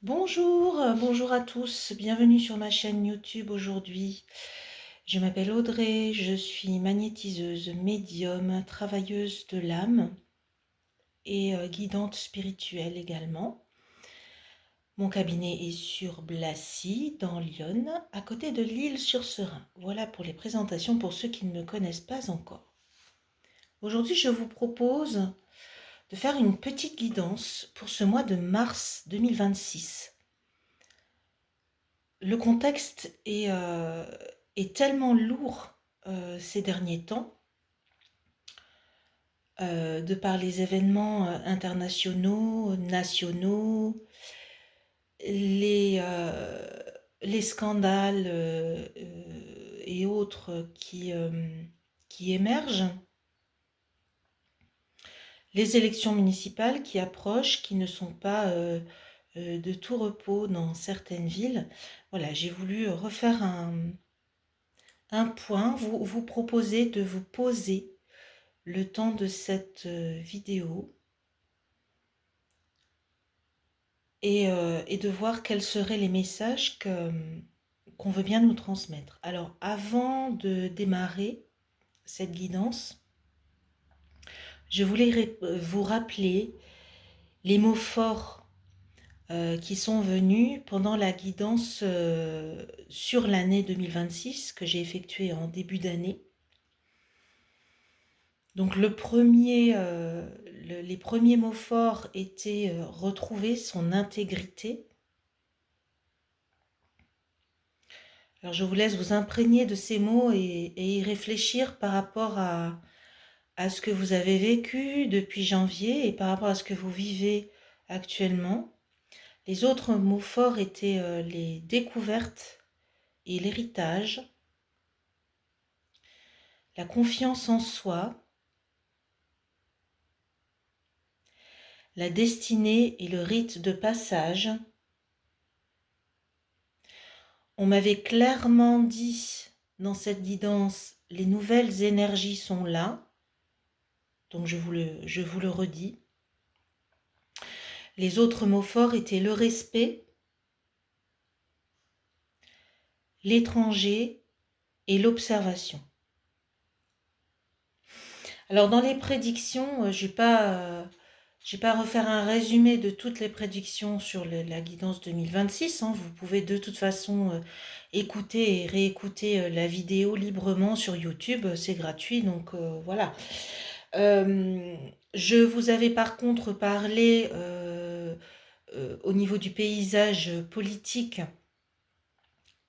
Bonjour à tous, bienvenue sur ma chaîne YouTube aujourd'hui. Je m'appelle Audrey, je suis magnétiseuse, médium, travailleuse de l'âme et guidante spirituelle également. Mon cabinet est sur Blacy, dans l'Yonne, à côté de l'Isle-sur-Serein. Voilà pour les présentations pour ceux qui ne me connaissent pas encore. Aujourd'hui, je vous propose de faire une petite guidance pour ce mois de mars 2026. Le contexte est tellement lourd ces derniers temps, de par les événements internationaux, nationaux, les, euh, les scandales et autres qui émergent, les élections municipales qui approchent, qui ne sont pas de tout repos dans certaines villes. Voilà, j'ai voulu refaire un point, vous proposer de vous poser le temps de cette vidéo et de voir quels seraient les messages qu'on veut bien nous transmettre. Alors, avant de démarrer cette guidance, je voulais vous rappeler les mots forts qui sont venus pendant la guidance sur l'année 2026 que j'ai effectuée en début d'année. Donc les premiers mots forts étaient retrouver son intégrité. Alors je vous laisse vous imprégner de ces mots et y réfléchir par rapport à ce que vous avez vécu depuis janvier et par rapport à ce que vous vivez actuellement. Les autres mots forts étaient les découvertes et l'héritage, la confiance en soi, la destinée et le rite de passage. On m'avait clairement dit dans cette guidance, les nouvelles énergies sont là, donc je vous le redis. Les autres mots forts étaient le respect, l'étranger et l'observation. Alors dans les prédictions, je vais pas refaire un résumé de toutes les prédictions sur la guidance 2026. Vous pouvez de toute façon écouter et réécouter la vidéo librement sur YouTube, c'est gratuit, donc voilà. Je vous avais par contre parlé au niveau du paysage politique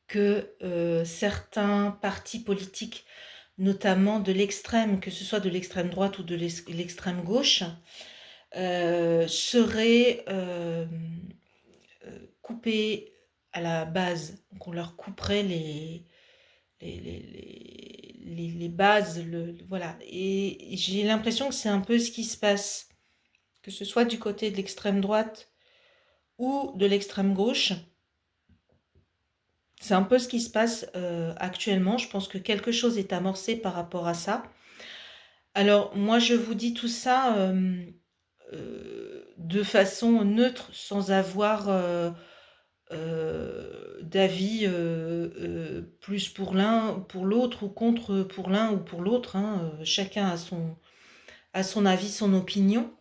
que certains partis politiques, notamment de l'extrême, que ce soit de l'extrême droite ou de l'extrême gauche, seraient coupés à la base. Donc on leur couperait les bases, voilà. Et j'ai l'impression que c'est un peu ce qui se passe, que ce soit du côté de l'extrême droite ou de l'extrême gauche. C'est un peu ce qui se passe actuellement. Je pense que quelque chose est amorcé par rapport à ça. Alors, moi, je vous dis tout ça de façon neutre, sans avoir d'avis plus pour l'un, pour l'autre, ou contre pour l'un ou pour l'autre. Chacun a son avis, son opinion.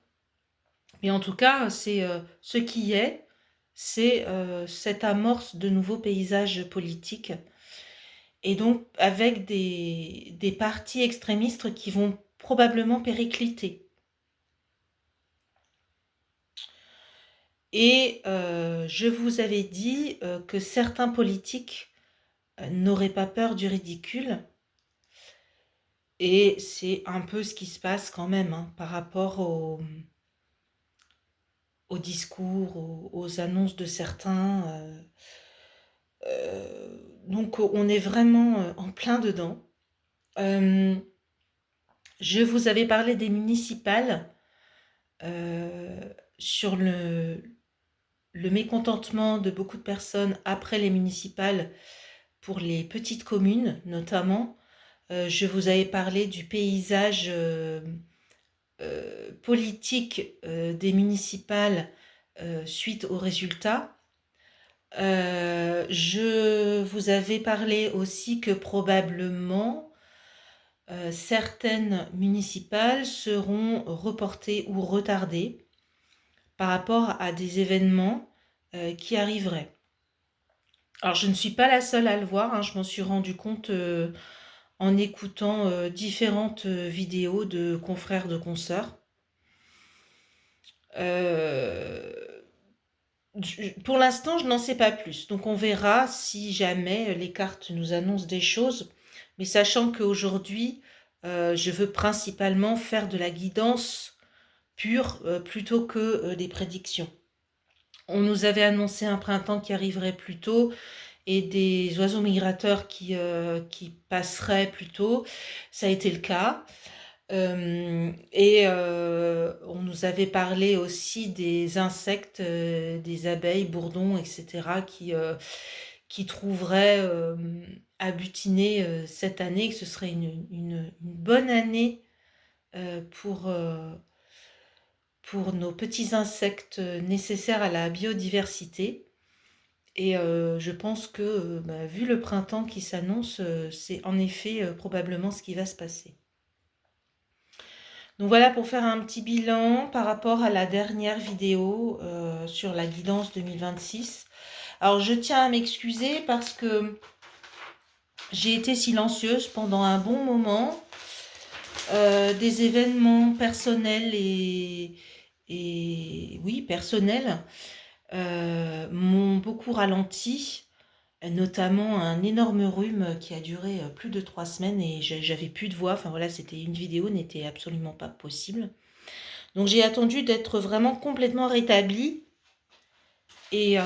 Mais en tout cas, c'est ce qui est, c'est cette amorce de nouveaux paysages politiques. Et donc, avec des partis extrémistes qui vont probablement péricliter. Et je vous avais dit que certains politiques n'auraient pas peur du ridicule. Et c'est un peu ce qui se passe quand même par rapport aux discours, aux annonces de certains. Donc on est vraiment en plein dedans. Je vous avais parlé des municipales sur le mécontentement de beaucoup de personnes après les municipales pour les petites communes notamment. Je vous avais parlé du paysage politique des municipales suite aux résultats. Je vous avais parlé aussi que probablement certaines municipales seront reportées ou retardées par rapport à des événements qui arriveraient. Alors je ne suis pas la seule à le voir, hein, je m'en suis rendu compte en écoutant différentes vidéos de confrères de consoeurs. Pour l'instant, je n'en sais pas plus. Donc on verra si jamais les cartes nous annoncent des choses. Mais sachant qu'aujourd'hui, je veux principalement faire de la guidance pure plutôt que des prédictions. On nous avait annoncé un printemps qui arriverait plus tôt et des oiseaux migrateurs qui passeraient plus tôt. Ça a été le cas. On nous avait parlé aussi des insectes, des abeilles, bourdons, etc., qui trouveraient à butiner cette année, que ce serait une bonne année pour nos petits insectes nécessaires à la biodiversité. Et je pense que, vu le printemps qui s'annonce, c'est en effet probablement ce qui va se passer. Donc voilà pour faire un petit bilan par rapport à la dernière vidéo sur la guidance 2026. Alors je tiens à m'excuser parce que j'ai été silencieuse pendant un bon moment. Des événements personnels et oui, personnels m'ont beaucoup ralenti, notamment un énorme rhume qui a duré plus de 3 semaines et j'avais plus de voix. Enfin voilà, c'était une vidéo n'était absolument pas possible. Donc j'ai attendu d'être vraiment complètement rétablie et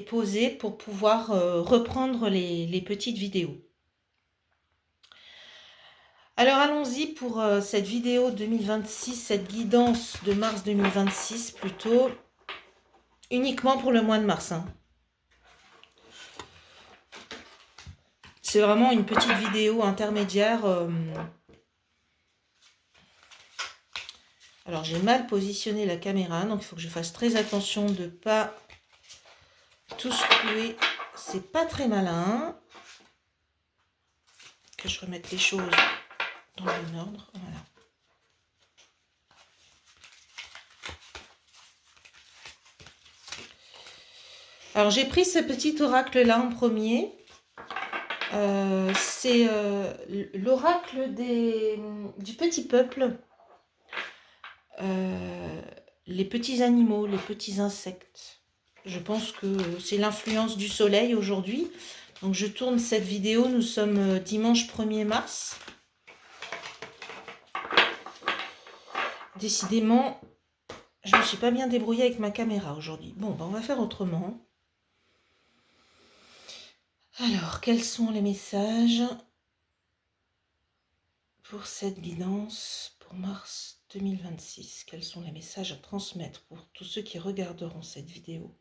posée pour pouvoir reprendre les petites vidéos. Alors allons-y pour cette vidéo 2026, cette guidance de mars 2026 plutôt, uniquement pour le mois de mars, hein. C'est vraiment une petite vidéo intermédiaire. Alors j'ai mal positionné la caméra, donc il faut que je fasse très attention de ne pas tout secouer. C'est pas très malin. Que je remette les choses dans le bon ordre. Voilà. Alors j'ai pris ce petit oracle là en premier. C'est l'oracle du petit peuple. Les petits animaux, les petits insectes. Je pense que c'est l'influence du soleil aujourd'hui. Donc je tourne cette vidéo, nous sommes dimanche 1er mars. Décidément, je ne me suis pas bien débrouillée avec ma caméra aujourd'hui. Bon, ben on va faire autrement. Alors, quels sont les messages pour cette guidance pour mars 2026? Quels sont les messages à transmettre pour tous ceux qui regarderont cette vidéo?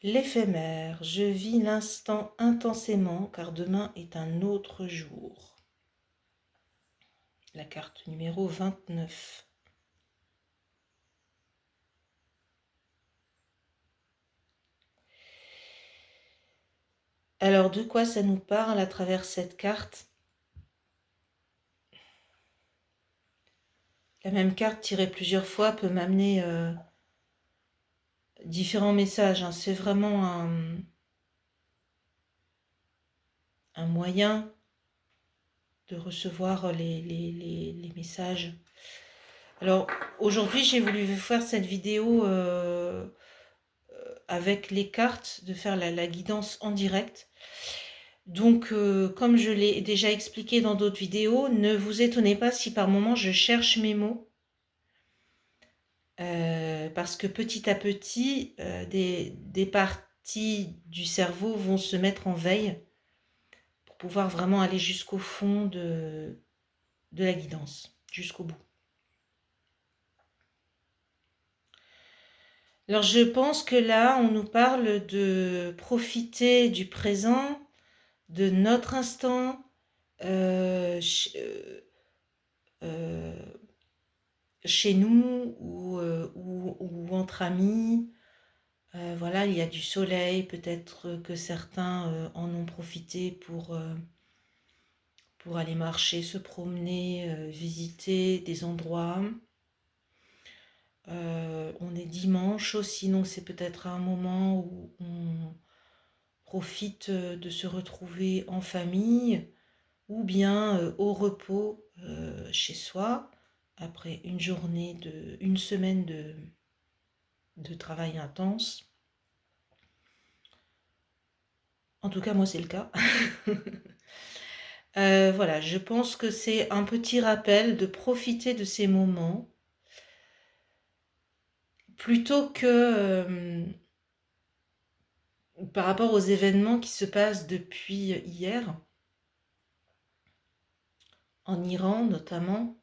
L'éphémère, je vis l'instant intensément car demain est un autre jour. La carte numéro 29. Alors, de quoi ça nous parle à travers cette carte? La même carte tirée plusieurs fois peut m'amener différents messages, hein. C'est vraiment un moyen de recevoir les messages. Alors, aujourd'hui, j'ai voulu faire cette vidéo avec les cartes, de faire la guidance en direct. Donc, comme je l'ai déjà expliqué dans d'autres vidéos, ne vous étonnez pas si par moment je cherche mes mots. Parce que petit à petit, des parties du cerveau vont se mettre en veille pour pouvoir vraiment aller jusqu'au fond de la guidance, jusqu'au bout. Alors je pense que là, on nous parle de profiter du présent, de notre instant, chez nous ou entre amis. Voilà, il y a du soleil, peut-être que certains en ont profité pour aller marcher, se promener, visiter des endroits. On est dimanche aussi, donc c'est peut-être un moment où on profite de se retrouver en famille ou bien au repos chez soi après une semaine de travail intense. En tout cas, moi, c'est le cas. Voilà, je pense que c'est un petit rappel de profiter de ces moments plutôt que par rapport aux événements qui se passent depuis hier, en Iran notamment,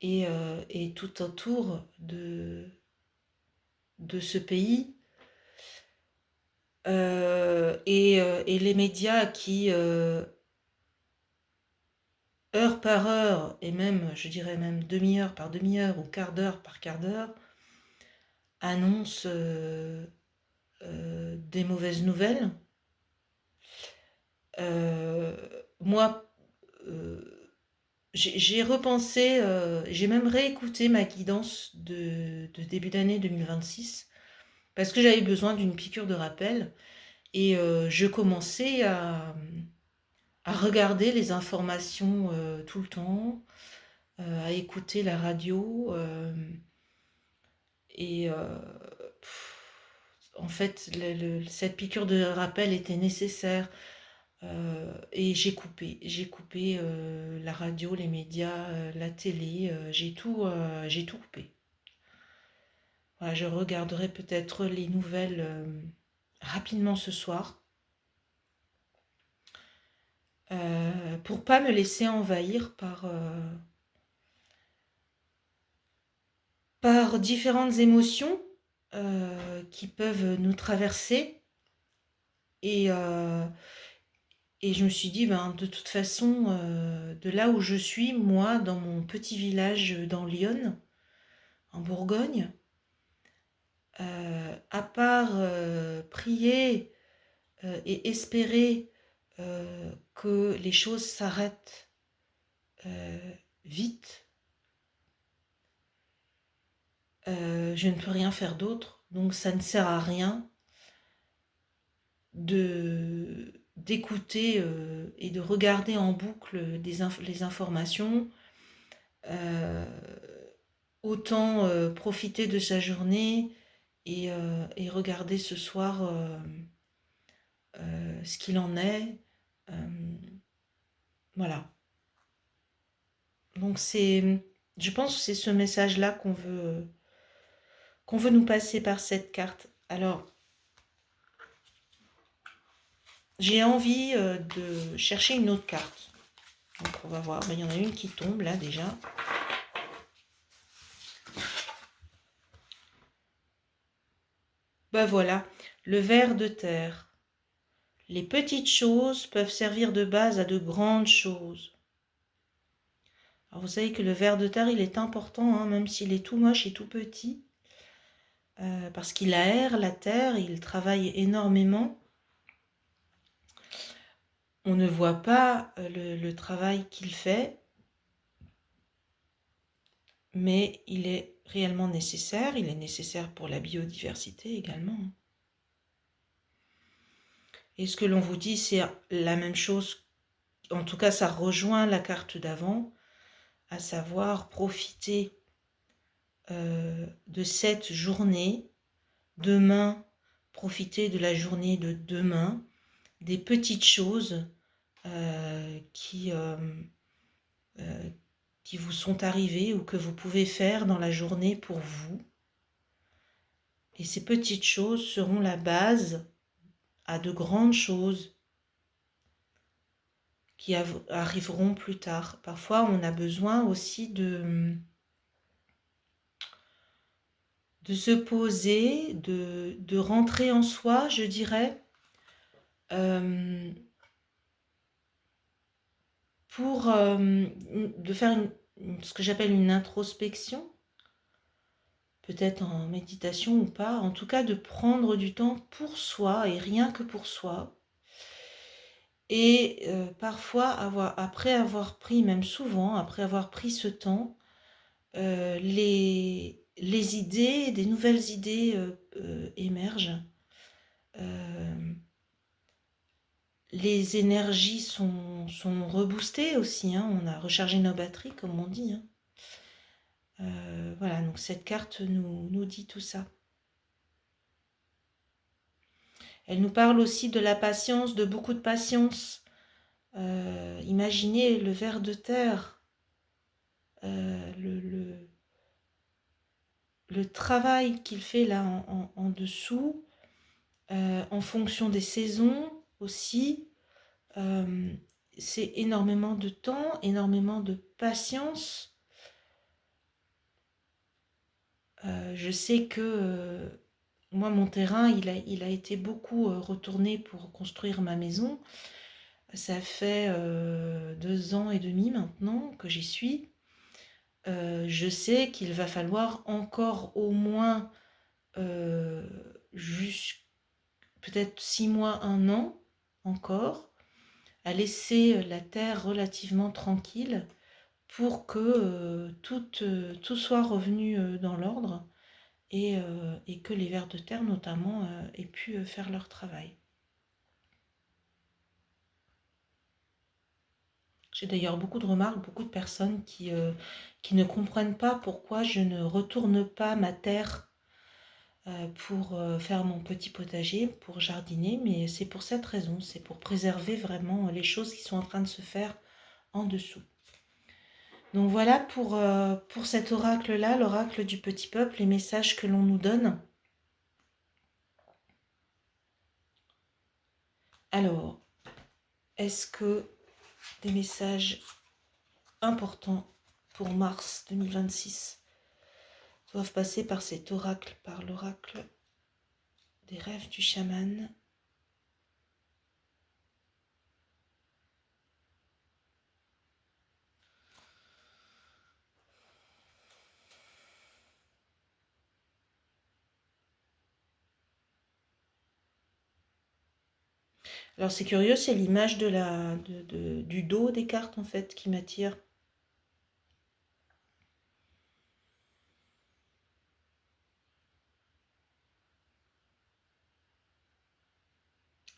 et tout autour de ce pays, et les médias qui, heure par heure, et même, je dirais même demi-heure par demi-heure ou quart d'heure par quart d'heure, annoncent des mauvaises nouvelles. Moi, j'ai repensé, j'ai même réécouté ma guidance de début d'année 2026 parce que j'avais besoin d'une piqûre de rappel et je commençais à regarder les informations tout le temps, à écouter la radio et en fait, cette piqûre de rappel était nécessaire. Et j'ai coupé la radio, les médias, la télé, j'ai tout coupé. Voilà, je regarderai peut-être les nouvelles rapidement ce soir pour pas me laisser envahir par différentes émotions qui peuvent nous traverser et, euh, et je me suis dit, ben, de toute façon, de là où je suis, moi, dans mon petit village dans l'Yonne, en Bourgogne, à part prier et espérer que les choses s'arrêtent vite, je ne peux rien faire d'autre. Donc ça ne sert à rien d'écouter et de regarder en boucle les informations. Euh, Autant profiter de sa journée et regarder ce soir ce qu'il en est. Voilà. Donc je pense que c'est ce message-là qu'on veut nous passer par cette carte. Alors, j'ai envie de chercher une autre carte. Donc, on va voir. Il y en a une qui tombe là déjà. Ben voilà, le ver de terre. Les petites choses peuvent servir de base à de grandes choses. Alors vous savez que le ver de terre, il est important, hein, même s'il est tout moche et tout petit, parce qu'il aère la terre, il travaille énormément. On ne voit pas le travail qu'il fait, mais il est réellement nécessaire. Il est nécessaire pour la biodiversité également. Et ce que l'on vous dit, c'est la même chose. En tout cas, ça rejoint la carte d'avant, à savoir profiter de cette journée. Demain, profiter de la journée de demain, des petites choses qui vous sont arrivées ou que vous pouvez faire dans la journée pour vous. Et ces petites choses seront la base à de grandes choses qui arriveront plus tard. Parfois, on a besoin aussi de se poser, de rentrer en soi, je dirais, pour de faire ce que j'appelle une introspection, peut-être en méditation ou pas, en tout cas de prendre du temps pour soi et rien que pour soi. Et parfois, après avoir pris, même souvent, après avoir pris ce temps, les idées, des nouvelles idées émergent. Euh, les énergies sont reboostées aussi, hein. On a rechargé nos batteries, comme on dit, hein. Voilà, donc cette carte nous dit tout ça. Elle nous parle aussi de la patience, de beaucoup de patience. Imaginez le ver de terre, le travail qu'il fait là en dessous, en fonction des saisons aussi. C'est énormément de temps, énormément de patience. Je sais que moi, mon terrain, il a été beaucoup retourné pour construire ma maison. Ça fait 2 ans et demi maintenant que j'y suis. Je sais qu'il va falloir encore au moins peut-être 6 mois, 1 an encore, à laisser la terre relativement tranquille pour que tout soit revenu dans l'ordre et que les vers de terre notamment aient pu faire leur travail. J'ai d'ailleurs beaucoup de remarques, beaucoup de personnes qui ne comprennent pas pourquoi je ne retourne pas ma terre pour faire mon petit potager, pour jardiner, mais c'est pour cette raison, c'est pour préserver vraiment les choses qui sont en train de se faire en dessous. Donc voilà pour cet oracle-là, l'oracle du petit peuple, les messages que l'on nous donne. Alors, est-ce que des messages importants pour mars 2026 doivent passer par cet oracle, par l'oracle des rêves du chaman? Alors c'est curieux, c'est l'image du dos des cartes en fait qui m'attire.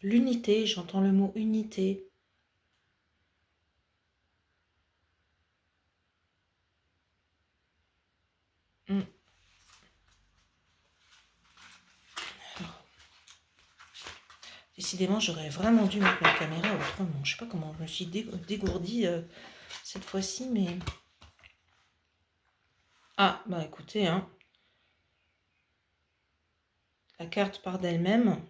L'unité, j'entends le mot unité. Hmm. Alors, décidément, j'aurais vraiment dû mettre ma caméra autrement. Je sais pas comment je me suis dégourdie cette fois-ci, mais... Ah, bah écoutez, hein. La carte parle d'elle-même.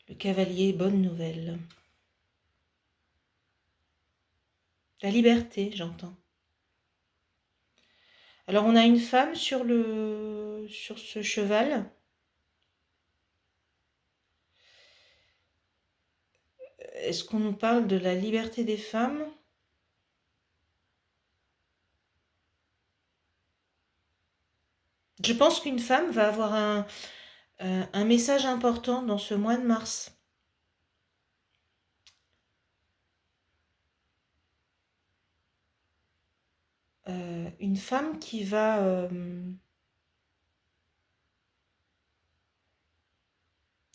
Le cavalier, bonne nouvelle. La liberté, j'entends. Alors on a une femme sur ce cheval. Est-ce qu'on nous parle de la liberté des femmes? Je pense qu'une femme va avoir un message important dans ce mois de mars. Une femme qui va...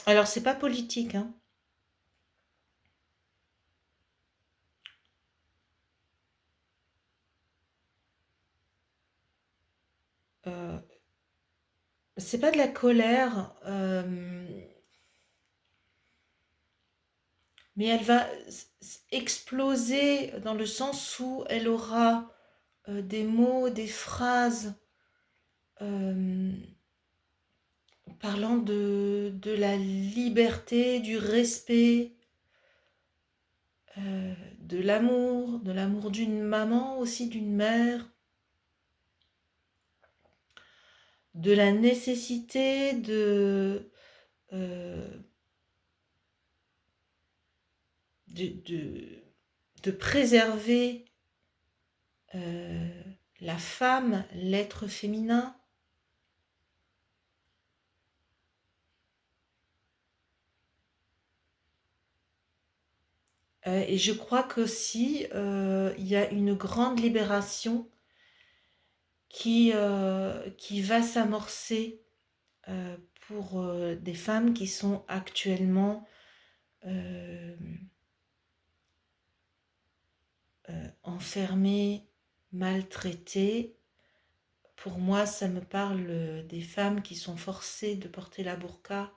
Alors, c'est pas politique, hein. C'est pas de la colère, mais elle va exploser dans le sens où elle aura des mots, des phrases parlant de la liberté, du respect, de l'amour d'une maman aussi, d'une mère, de la nécessité euh, de préserver la femme, l'être féminin. Et je crois qu'aussi, il y a une grande libération qui va s'amorcer pour des femmes qui sont actuellement enfermées, maltraitées. Pour moi, ça me parle des femmes qui sont forcées de porter la burqa,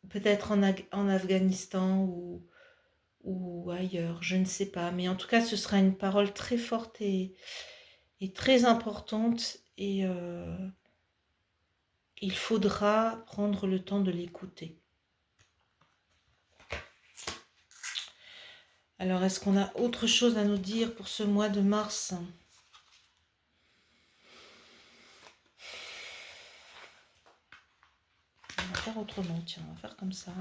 peut-être en Afghanistan ou ailleurs, je ne sais pas. Mais en tout cas, ce sera une parole très forte et très importante et il faudra prendre le temps de l'écouter. Alors, est-ce qu'on a autre chose à nous dire pour ce mois de mars ? On va faire autrement, tiens, on va faire comme ça.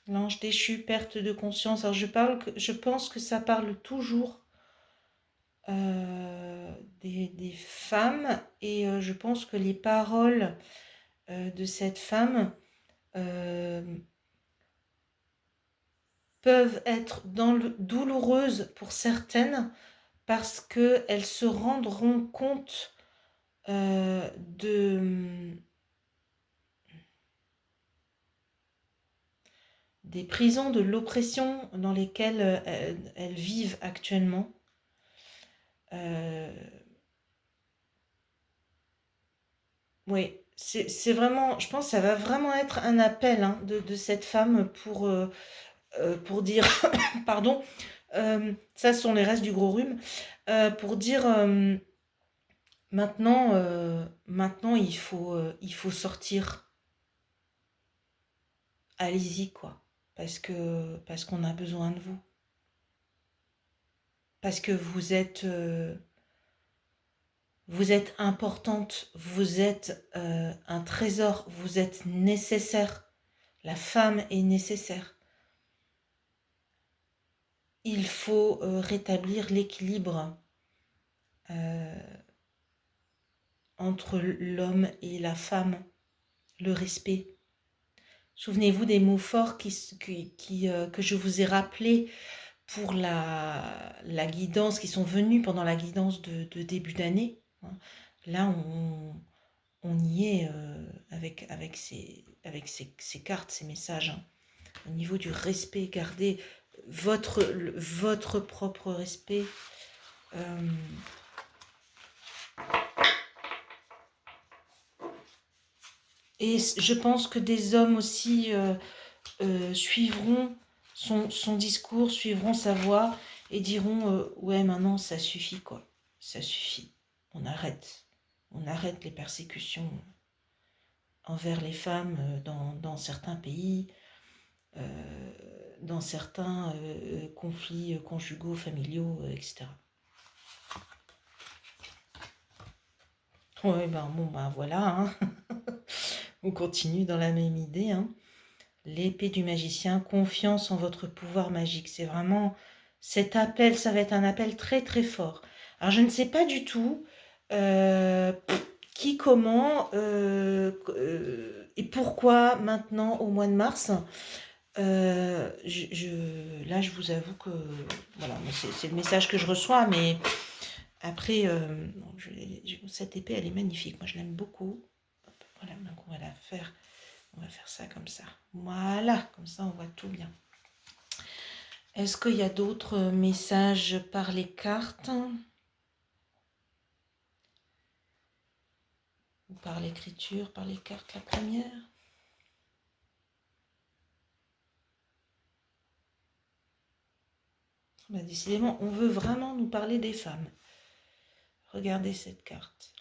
L'ange déchu, perte de conscience. Alors je pense que ça parle toujours des femmes et je pense que les paroles de cette femme peuvent être douloureuses pour certaines parce qu'elles se rendront compte des prisons, de l'oppression dans lesquelles elles vivent actuellement. Oui, c'est vraiment, je pense que ça va vraiment être un appel hein, de cette femme pour dire, pardon, ça ce sont les restes du gros rhume, pour dire maintenant il faut sortir, allez-y quoi, parce qu'on a besoin de vous, parce que vous êtes importante, vous êtes un trésor, vous êtes nécessaire, la femme est nécessaire. Il faut rétablir l'équilibre entre l'homme et la femme, le respect. Souvenez-vous des mots forts que je vous ai rappelés pour la guidance, qui sont venus pendant la guidance de début d'année. Là, on y est avec ces cartes, ces messages. Hein. Au niveau du respect, gardez votre propre respect. Et je pense que des hommes aussi suivront son discours, suivront sa voix et diront ouais maintenant ça suffit quoi, ça suffit, on arrête les persécutions envers les femmes dans certains pays, dans certains conflits conjugaux, familiaux, etc. Ouais, ben voilà, hein. On continue dans la même idée. Hein. L'épée du magicien, confiance en votre pouvoir magique. C'est vraiment cet appel, ça va être un appel très très fort. Alors je ne sais pas du tout qui, comment et pourquoi maintenant au mois de mars. Là je vous avoue que voilà, c'est le message que je reçois, mais après cette épée elle est magnifique, moi je l'aime beaucoup. Voilà, donc on va la faire. On va faire ça comme ça. Voilà, comme ça on voit tout bien. Est-ce qu'il y a d'autres messages par les cartes ou par l'écriture, par les cartes, la première? Ben, décidément, on veut vraiment nous parler des femmes. Regardez cette carte.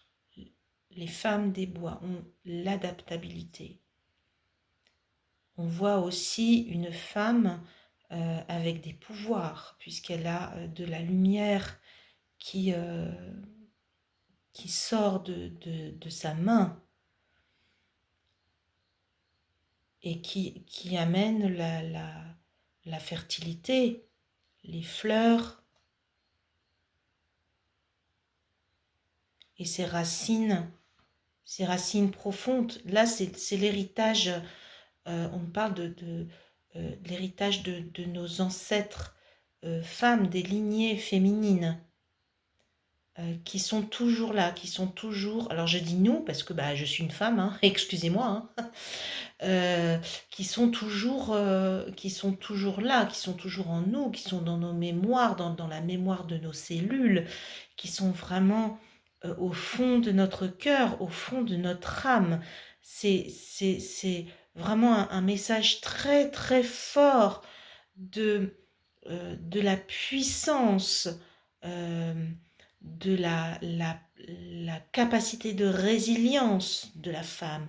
Les femmes des bois ont l'adaptabilité. on voit aussi une femme avec des pouvoirs, puisqu'elle a de la lumière qui sort de sa main et qui amène la fertilité, les fleurs et ses racines profondes. Là, c'est l'héritage, on parle de l'héritage de nos ancêtres femmes, des lignées féminines. Qui sont toujours là, qui sont toujours, alors je dis nous parce que bah, je suis une femme, hein, excusez-moi, hein, qui sont toujours là, qui sont toujours en nous, qui sont dans nos mémoires, dans la mémoire de nos cellules, qui sont vraiment au fond de notre cœur, au fond de notre âme. C'est vraiment un message très très fort de la puissance, euh, de la capacité de résilience de la femme.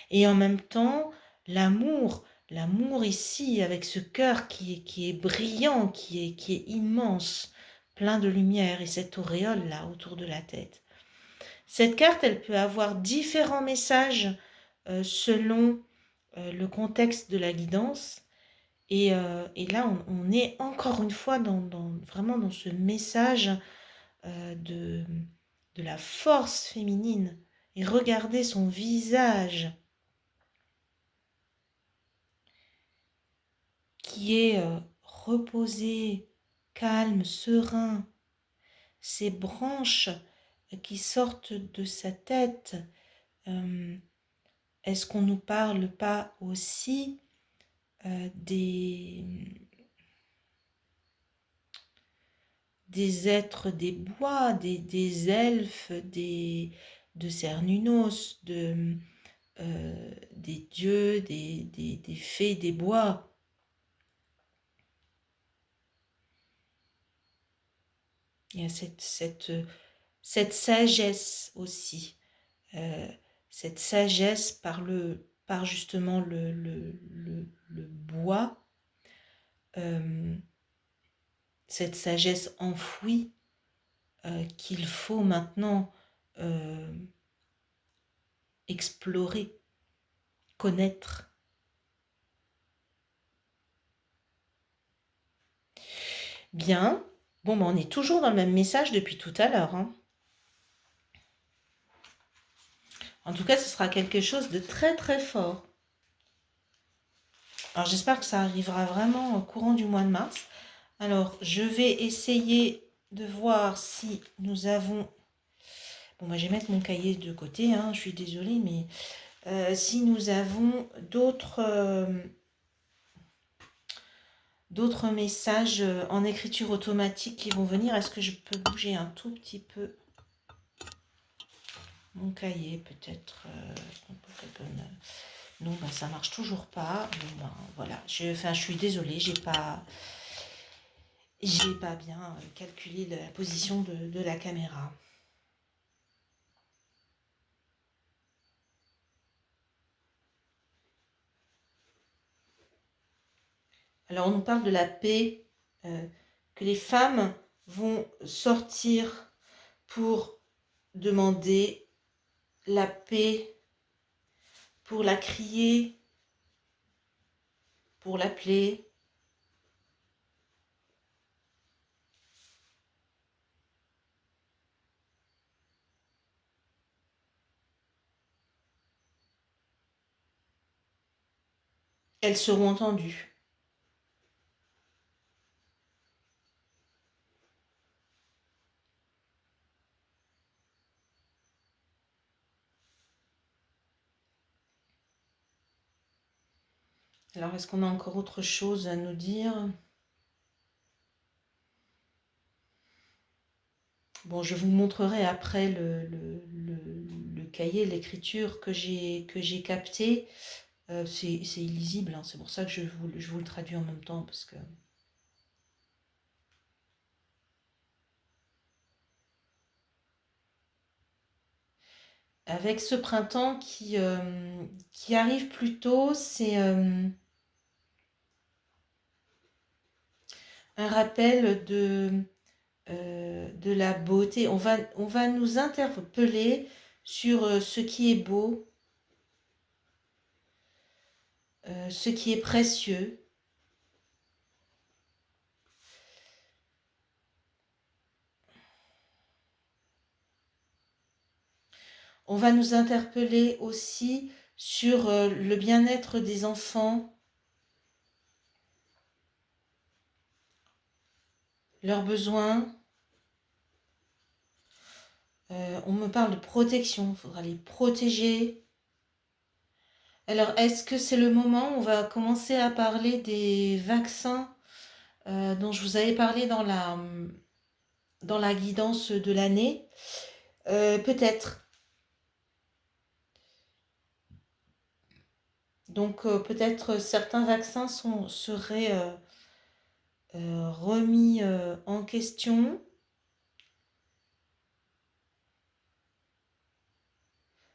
Et en même temps, l'amour ici, avec ce cœur qui est brillant, qui est immense, plein de lumière, et cette auréole-là autour de la tête. Cette carte, elle peut avoir différents messages selon le contexte de la guidance. Et là, on est encore une fois vraiment dans ce message de la force féminine. Et regardez son visage qui est reposé, calme, serein. Ses branches qui sortent de sa tête. Est-ce qu'on ne nous parle pas aussi des êtres des bois, des elfes, de Cernunnos, des dieux, des fées des bois? Il y a cette sagesse aussi, cette sagesse par justement le bois, cette sagesse enfouie qu'il faut maintenant explorer, connaître. Bien, bon, ben on est toujours dans le même message depuis tout à l'heure, hein. En tout cas, ce sera quelque chose de très très fort. Alors j'espère que ça arrivera vraiment au courant du mois de mars. Alors je vais essayer de voir si nous avons... Bon, moi je vais mettre mon cahier de côté, hein, je suis désolée, mais si nous avons d'autres messages en écriture automatique qui vont venir. Est-ce que je peux bouger un tout petit peu mon cahier peut-être Non, ben, ça marche toujours pas. Bon, ben, voilà, je suis désolée, j'ai pas bien calculé la position de la caméra. Alors on nous parle de la paix, que les femmes vont sortir pour demander la paix, pour la crier, pour l'appeler. Elles seront entendues. Alors, est-ce qu'on a encore autre chose à nous dire? Bon, je vous montrerai après le cahier, l'écriture que j'ai capté. C'est illisible, hein, c'est pour ça que je vous le traduis en même temps, parce que... Avec ce printemps qui arrive plus tôt, c'est un rappel de la beauté. On va nous interpeller sur ce qui est beau, ce qui est précieux. On va nous interpeller aussi sur le bien-être des enfants, leurs besoins. On me parle de protection, il faudra les protéger. Alors, est-ce que c'est le moment où on va commencer à parler des vaccins dont je vous avais parlé dans la guidance de l'année? Peut-être. Donc, peut-être certains vaccins seraient remis en question.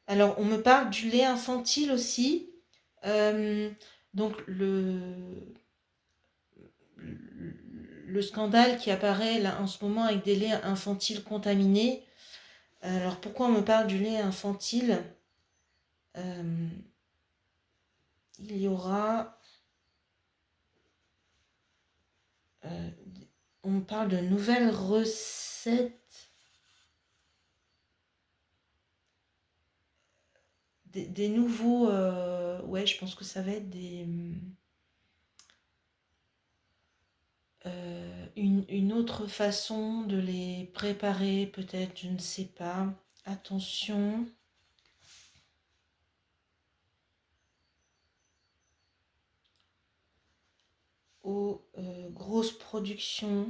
Alors, on me parle du lait infantile aussi. Euh, donc, le scandale qui apparaît là en ce moment avec des laits infantiles contaminés. Alors, pourquoi on me parle du lait infantile? Euh, il y aura... euh, on me parle de nouvelles recettes. Des nouveaux... ouais, je pense que ça va être une autre façon de les préparer, peut-être, je ne sais pas. Attention. Aux grosses productions.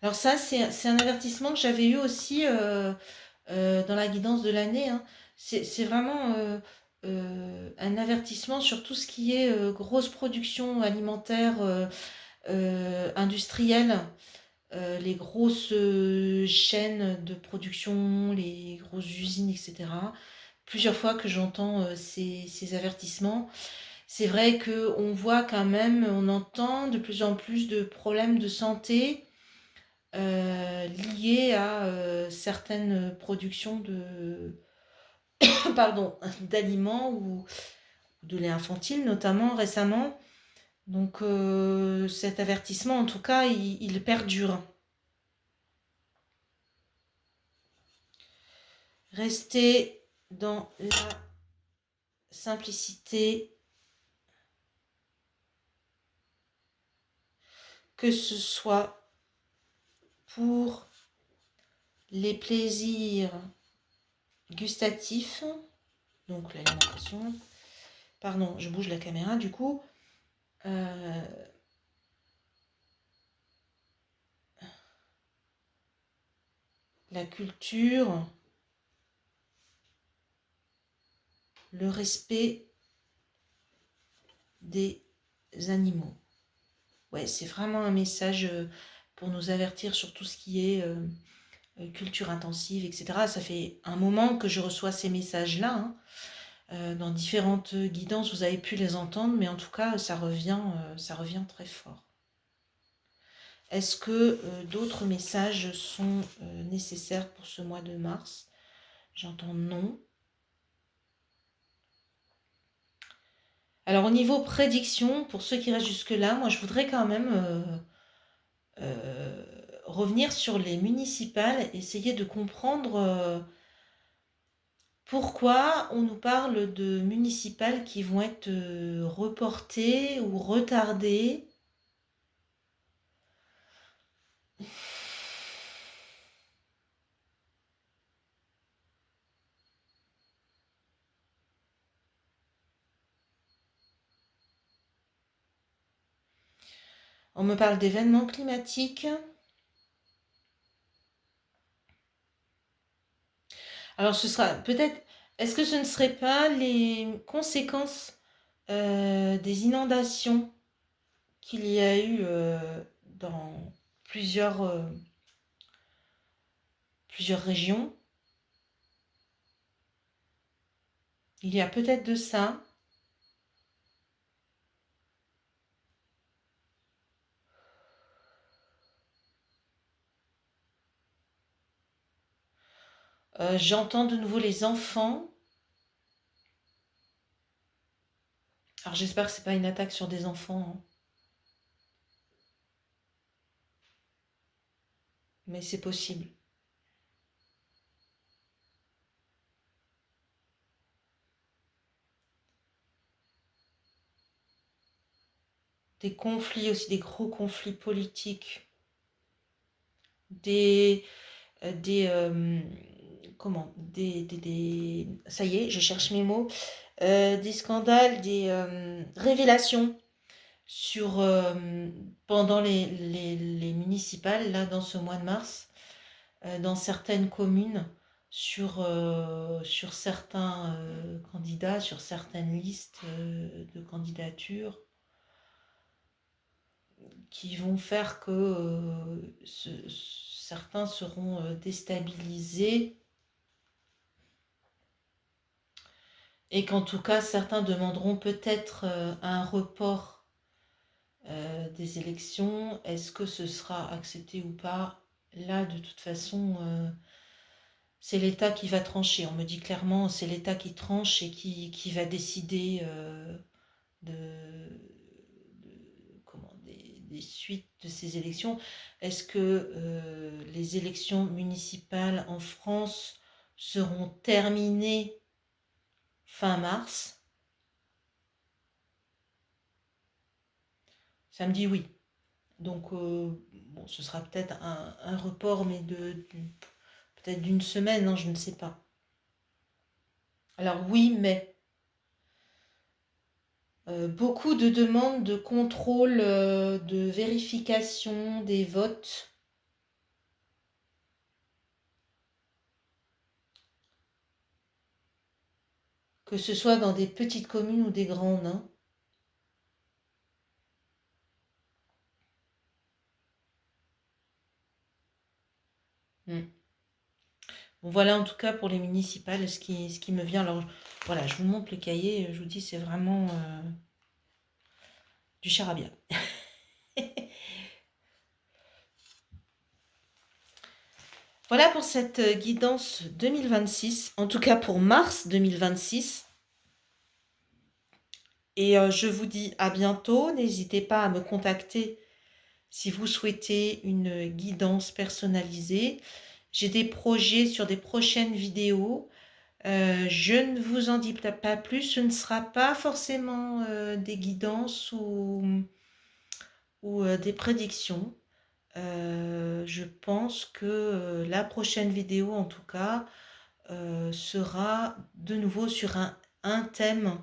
Alors ça, c'est un avertissement que j'avais eu aussi dans la guidance de l'année. Hein. C'est vraiment un avertissement sur tout ce qui est grosse production alimentaire industrielle, les grosses chaînes de production, les grosses usines, etc. Plusieurs fois que j'entends ces avertissements. C'est vrai qu'on voit quand même, on entend de plus en plus de problèmes de santé liés à certaines productions pardon, d'aliments ou de lait infantile notamment récemment. Donc cet avertissement, en tout cas, il perdure. Restez dans la simplicité, que ce soit pour les plaisirs gustatifs, donc l'alimentation. Pardon, je bouge la caméra du coup. La culture, le respect des animaux. Ouais, c'est vraiment un message pour nous avertir sur tout ce qui est culture intensive, etc. Ça fait un moment que je reçois ces messages-là. Hein. Dans différentes guidances, vous avez pu les entendre, mais en tout cas, ça revient très fort. Est-ce que d'autres messages sont nécessaires pour ce mois de mars? J'entends non. Alors au niveau prédiction, pour ceux qui restent jusque-là, moi je voudrais quand même revenir sur les municipales, essayer de comprendre pourquoi on nous parle de municipales qui vont être reportées ou retardées. On me parle d'événements climatiques. Alors ce sera peut-être, est-ce que ce ne serait pas les conséquences des inondations qu'il y a eu dans plusieurs régions? Il y a peut-être de ça. J'entends de nouveau les enfants. Alors j'espère que c'est pas une attaque sur des enfants, hein, mais c'est possible. Des conflits aussi, des gros conflits politiques, des, des comment, ça y est, je cherche mes mots, des scandales, des révélations sur pendant les municipales là dans ce mois de mars, dans certaines communes sur certains candidats, sur certaines listes de candidatures qui vont faire que certains seront déstabilisés et qu'en tout cas certains demanderont peut-être un report des élections. Est-ce que ce sera accepté ou pas? Là, de toute façon, c'est l'État qui va trancher. On me dit clairement, c'est l'État qui tranche et qui va décider des suites de ces élections. Est-ce que les élections municipales en France seront terminées fin mars? Ça me dit oui. Donc, bon, ce sera peut-être un report, mais peut-être d'une semaine, hein, je ne sais pas. Alors oui, mais beaucoup de demandes de contrôle, de vérification des votes, que ce soit dans des petites communes ou des grandes, hein. Mm. Bon, voilà en tout cas pour les municipales ce qui me vient. Alors voilà, je vous montre le cahier, je vous dis c'est vraiment du charabia. Voilà pour cette guidance 2026, en tout cas pour mars 2026. Et je vous dis à bientôt. N'hésitez pas à me contacter si vous souhaitez une guidance personnalisée. J'ai des projets sur des prochaines vidéos. Je ne vous en dis pas plus. Ce ne sera pas forcément des guidances ou des prédictions. Je pense que la prochaine vidéo, en tout cas, sera de nouveau sur un thème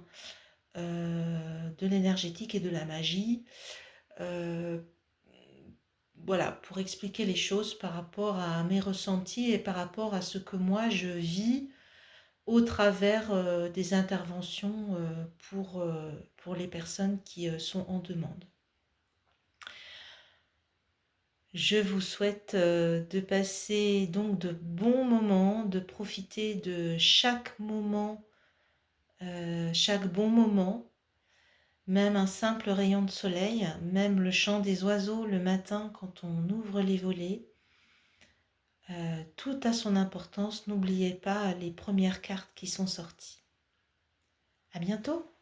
de l'énergétique et de la magie. Euh, voilà, pour expliquer les choses par rapport à mes ressentis et par rapport à ce que moi je vis au travers des interventions pour les personnes qui sont en demande. Je vous souhaite de passer donc de bons moments, de profiter de chaque moment, chaque bon moment, même un simple rayon de soleil, même le chant des oiseaux le matin quand on ouvre les volets. Tout a son importance, n'oubliez pas les premières cartes qui sont sorties. À bientôt!